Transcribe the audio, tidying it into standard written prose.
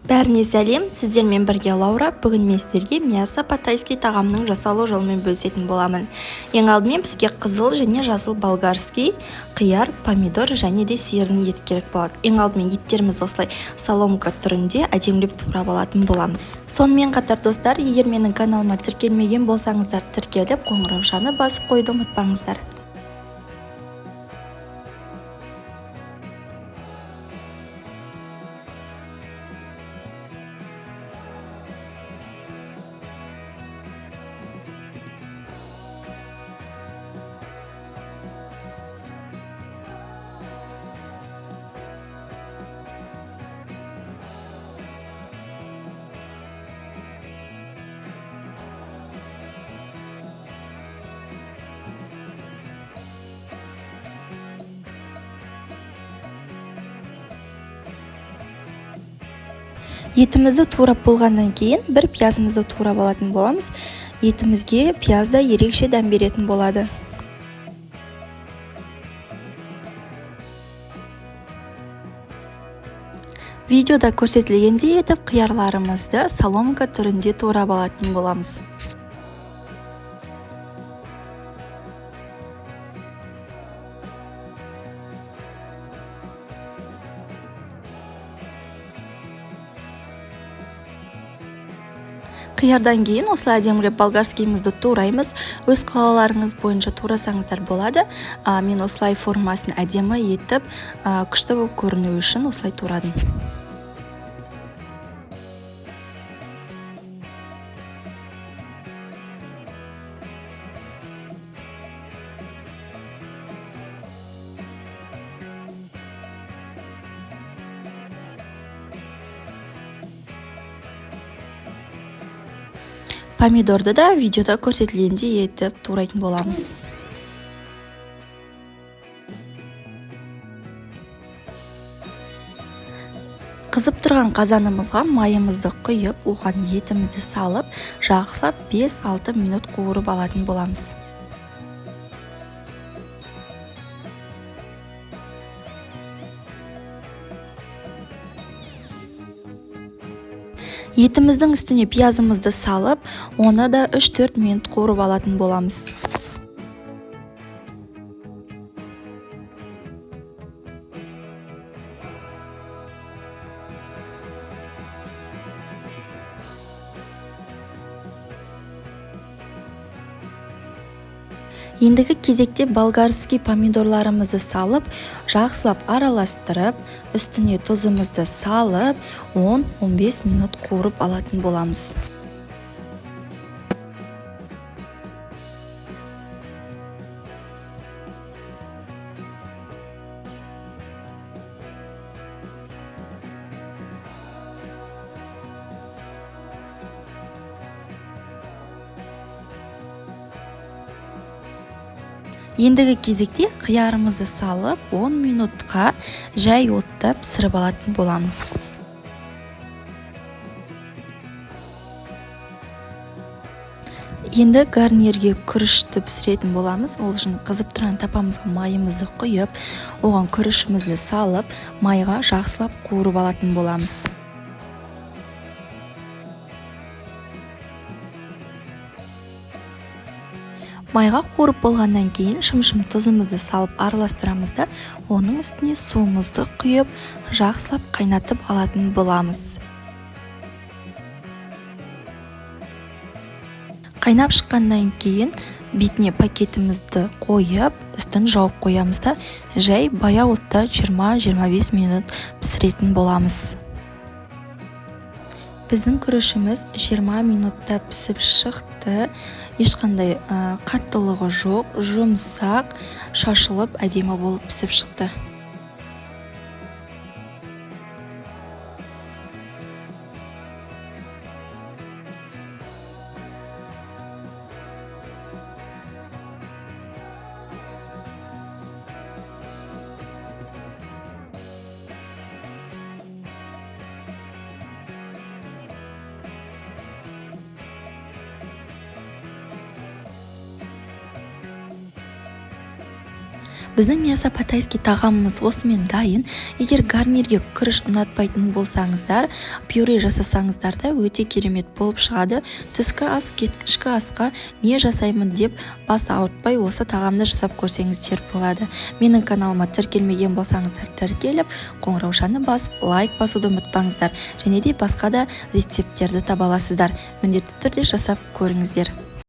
Бәріне сәлем, сіздермен бірге Лаура. Бүгін мен сіздерге мясо по-тайски тағамның жасалу жолымен бөлісетін боламын. Ең алдымен бізге қызыл және жасыл болгарский, қияр, помидор және де сиырдың еті керек болады. Ең алдымен еттерімізді осылай соломка түрінде әдемілеп турап алатын боламыз. Сонымен қатар достар, егер менің каналыма тіркелмеген болсаңыздар, тіркеліп қоңыраушаны басып қойды ұмытпаңыздар. Етімізді турап болғаннан кейін бір пиязымызды турап алатын боламыз. Етімізге пияз да ерекше дәм беретін болады. Видеода көрсетілгендей етіп қиярларымызды соломка түрінде турап алатын боламыз. Қиярдан кейін осылай әдемілеп болгарскийімізді тураймыз. Өз қалауларыңыз бойынша турасаңыздар болады. Мен осылай формасын әдемі етіп, күшті болып көріну үшін осылай турадым. Помидорды да видеода көрсетілгендей етіп турайтын боламыз. Қызып тұрған қазанымызға майымызды құйып, оған етімізді салып, жақсылап 5-6 минут қуырып алатын боламыз. Етіміздің үстіне пиязымызды салып, оны да 3-4 минут қуырып алатын боламыз. Ендігі кезекте болгарский помидорларымызды салып, жақсылап араластырып, үстіне тұзымызды салып, 10-15 минут қуырып алатын боламыз. Ендігі кезекте қиярымызды салып, 10 минутқа жай отта пісіріп алатын боламыз. Енді гарнирге күрішті пісіретін боламыз. Ол үшін қызып тұрған тапамызға майымызды құйып, оған күрішімізді салып, майға жақсылап қуырып алатын боламыз. Майға қуырып болғаннан кейін шым-шым тұзымызды салып араластырамыз да, оның үстіне суымызды құйып, жақсылап қайнатып алатын боламыз. Қайнап шыққаннан кейін бетіне пакетімізді қойып, үстін жауып қоямыз да, жай баяу отта 20-25 минут пісіретін боламыз. Біздің күрішіміз 20 минутта пісіп шықты. Ешқандай қаттылығы жоқ, жұмсақ, шашылып әдемі болып пісіп шықты. Біздің мясо по-тайски тағамымыз осымен дайын. Егер гарнирге күріш ұнатпайтын болсаңыздар, пюре жасасаңыздар да өте керемет болып шығады. Түскі ас, кешкі асқа не жасаймын деп бас ауыртпай осы тағамды жасап көрсеңіздер болады. Менің каналыма тіркелмеген болсаңыздар тіркеліп, қоңыраушаны басып, лайк басуды ұмытпаңыздар. Және де басқа да рецепттерді таба аласыздар. Міндетті түрде жасап көріңіздер.